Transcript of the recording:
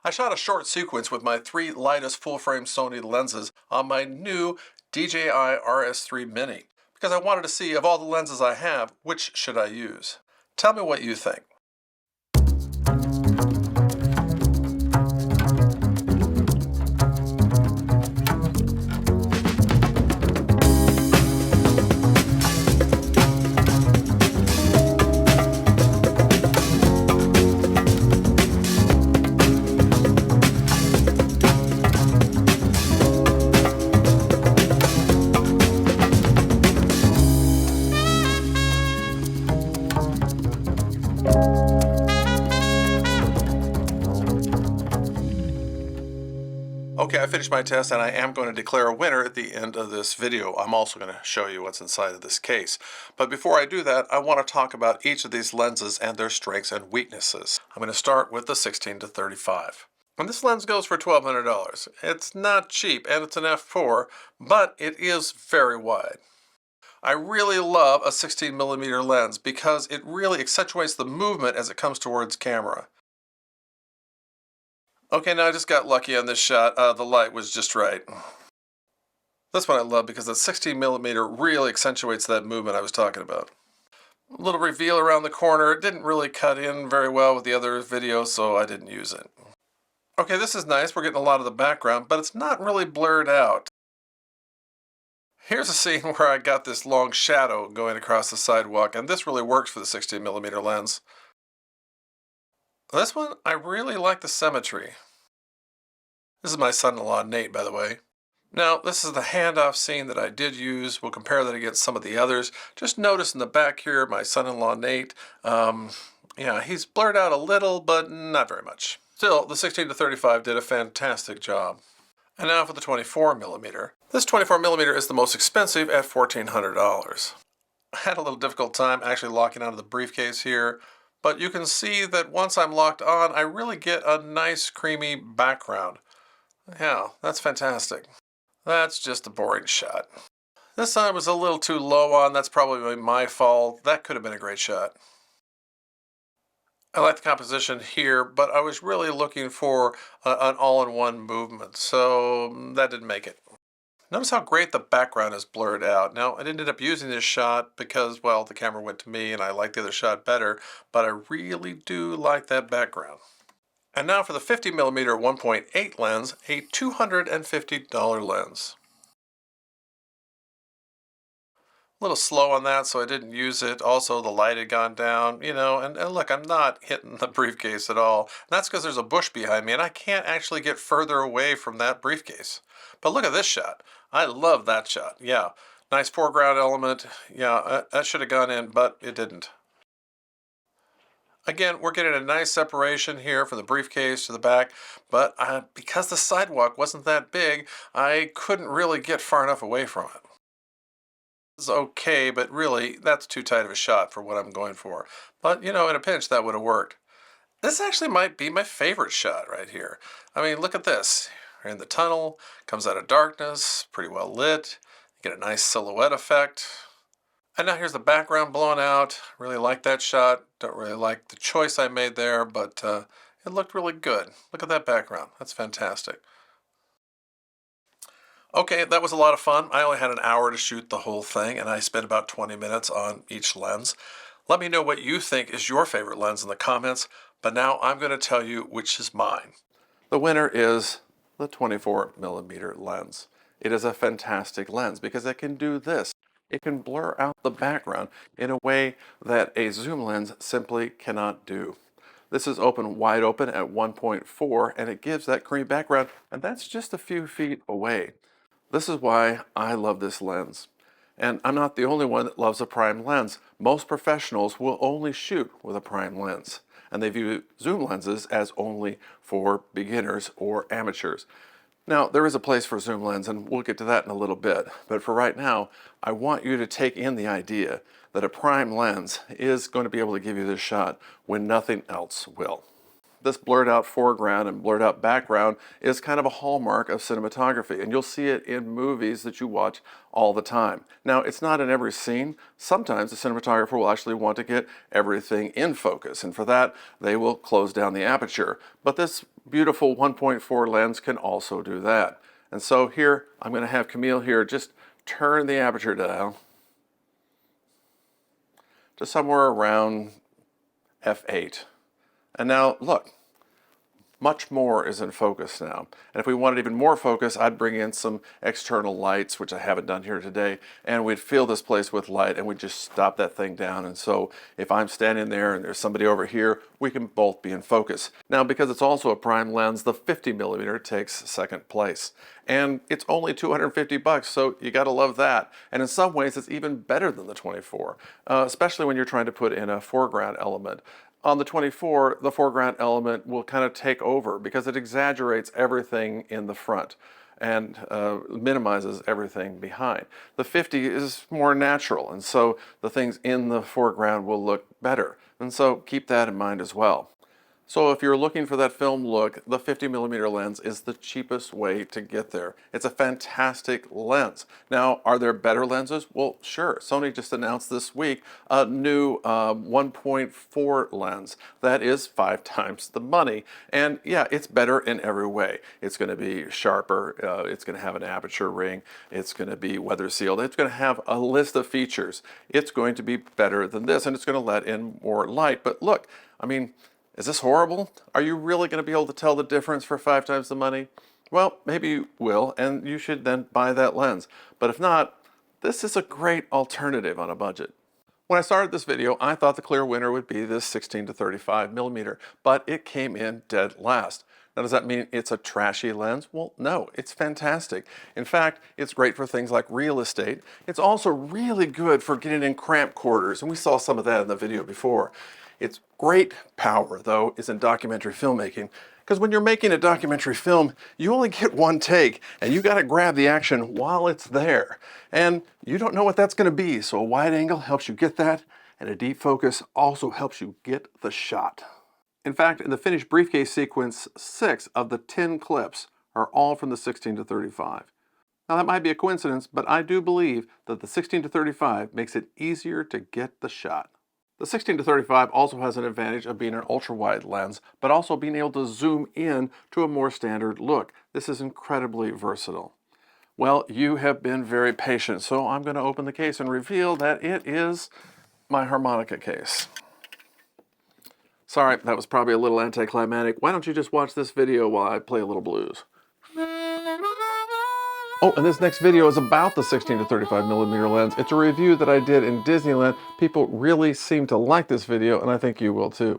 I shot a short sequence with my three lightest full-frame Sony lenses on my new DJI RS3 Mini because I wanted to see, of all the lenses I have, which should I use? Tell me what you think. Okay, I finished my test and I am going to declare a winner at the end of this video. I'm also going to show you what's inside of this case. But before I do that, I want to talk about each of these lenses and their strengths and weaknesses. I'm going to start with the 16-35. And this lens goes for $1,200. It's not cheap and it's an f4, but it is very wide. I really love a 16mm lens because it really accentuates the movement as it comes towards camera. Okay, now I just got lucky on this shot. The light was just right. This one I love because the 16mm really accentuates that movement I was talking about. A little reveal around the corner. It didn't really cut in very well with the other video, so I didn't use it. Okay, this is nice. We're getting a lot of the background, but it's not really blurred out. Here's a scene where I got this long shadow going across the sidewalk, and this really works for the 16mm lens. This one, I really like the symmetry. This is my son-in-law, Nate, by the way. Now, this is the handoff scene that I did use. We'll compare that against some of the others. Just notice in the back here, my son-in-law, Nate, yeah, he's blurred out a little, but not very much. Still, the 16-35 did a fantastic job. And now for the 24mm. This 24mm is the most expensive at $1,400. I had a little difficult time actually locking out of the briefcase here. But you can see that once I'm locked on, I really get a nice creamy background. Yeah, that's fantastic. That's just a boring shot. This time was a little too low on. That's probably my fault. That could have been a great shot. I like the composition here, but I was really looking for an all-in-one movement, so that didn't make it. Notice how great the background is blurred out. Now, I didn't end up using this shot because, well, the camera went to me and I like the other shot better, but I really do like that background. And now for the 50mm 1.8 lens, a $250 lens. A little slow on that, so I didn't use it. Also, the light had gone down, you know, and look, I'm not hitting the briefcase at all. And that's because there's a bush behind me, and I can't actually get further away from that briefcase. But look at this shot. I love that shot. Yeah, nice foreground element. Yeah, that should have gone in, but it didn't. Again, we're getting a nice separation here from the briefcase to the back, but because the sidewalk wasn't that big, I couldn't really get far enough away from it. It's okay, but really, that's too tight of a shot for what I'm going for. But, you know, in a pinch, that would have worked. This actually might be my favorite shot right here. I mean, look at this. We're in the tunnel, comes out of darkness, pretty well lit. You get a nice silhouette effect. And now here's the background blown out. Really like that shot. Don't really like the choice I made there, but it looked really good. Look at that background. That's fantastic. Okay, that was a lot of fun. I only had an hour to shoot the whole thing, and I spent about 20 minutes on each lens. Let me know what you think is your favorite lens in the comments, but now I'm going to tell you which is mine. The winner is the 24mm lens. It is a fantastic lens because it can do this. It can blur out the background in a way that a zoom lens simply cannot do. This is wide open at 1.4, and it gives that creamy background, and that's just a few feet away. This is why I love this lens. And I'm not the only one that loves a prime lens. Most professionals will only shoot with a prime lens, and they view zoom lenses as only for beginners or amateurs. Now, there is a place for zoom lens, and we'll get to that in a little bit. But for right now, I want you to take in the idea that a prime lens is going to be able to give you this shot when nothing else will. This blurred out foreground and blurred out background is kind of a hallmark of cinematography, and you'll see it in movies that you watch all the time. Now, it's not in every scene. Sometimes the cinematographer will actually want to get everything in focus, and for that, they will close down the aperture. But this beautiful 1.4 lens can also do that. And so here, I'm going to have Camille here just turn the aperture down to somewhere around f8. And now look, much more is in focus now. And if we wanted even more focus, I'd bring in some external lights, which I haven't done here today, and we'd fill this place with light and we'd just stop that thing down. And so if I'm standing there and there's somebody over here, we can both be in focus. Now, because it's also a prime lens, the 50mm takes second place. And it's only 250 bucks, so you gotta love that. And in some ways, it's even better than the 24, especially when you're trying to put in a foreground element. On the 24, the foreground element will kind of take over because it exaggerates everything in the front and minimizes everything behind. The 50 is more natural, and so the things in the foreground will look better. And so keep that in mind as well. So if you're looking for that film look, the 50mm lens is the cheapest way to get there. It's a fantastic lens. Now, are there better lenses? Well, sure. Sony just announced this week a new 1.4 lens that is 5 times the money. And yeah, it's better in every way. It's going to be sharper. It's going to have an aperture ring. It's going to be weather sealed. It's going to have a list of features. It's going to be better than this, and it's going to let in more light. But look, I mean, is this horrible? Are you really going to be able to tell the difference for 5 times the money? Well, maybe you will, and you should then buy that lens. But if not, this is a great alternative on a budget. When I started this video, I thought the clear winner would be this 16 to 35mm, but it came in dead last. Now, does that mean it's a trashy lens? Well, no, it's fantastic. In fact, it's great for things like real estate. It's also really good for getting in cramped quarters, and we saw some of that in the video before. Its great power, though, is in documentary filmmaking, because when you're making a documentary film, you only get one take, and you got to grab the action while it's there. And you don't know what that's going to be, so a wide angle helps you get that, and a deep focus also helps you get the shot. In fact, in the finished briefcase sequence, 6 of the 10 clips are all from the 16 to 35. Now, that might be a coincidence, but I do believe that the 16 to 35 makes it easier to get the shot. The 16 to 35 also has an advantage of being an ultra-wide lens, but also being able to zoom in to a more standard look. This is incredibly versatile. Well, you have been very patient, so I'm going to open the case and reveal that it is my harmonica case. Sorry, that was probably a little anticlimactic. Why don't you just watch this video while I play a little blues? Oh, and this next video is about the 16 to 35mm lens. It's a review that I did in Disneyland. People really seem to like this video, and I think you will too.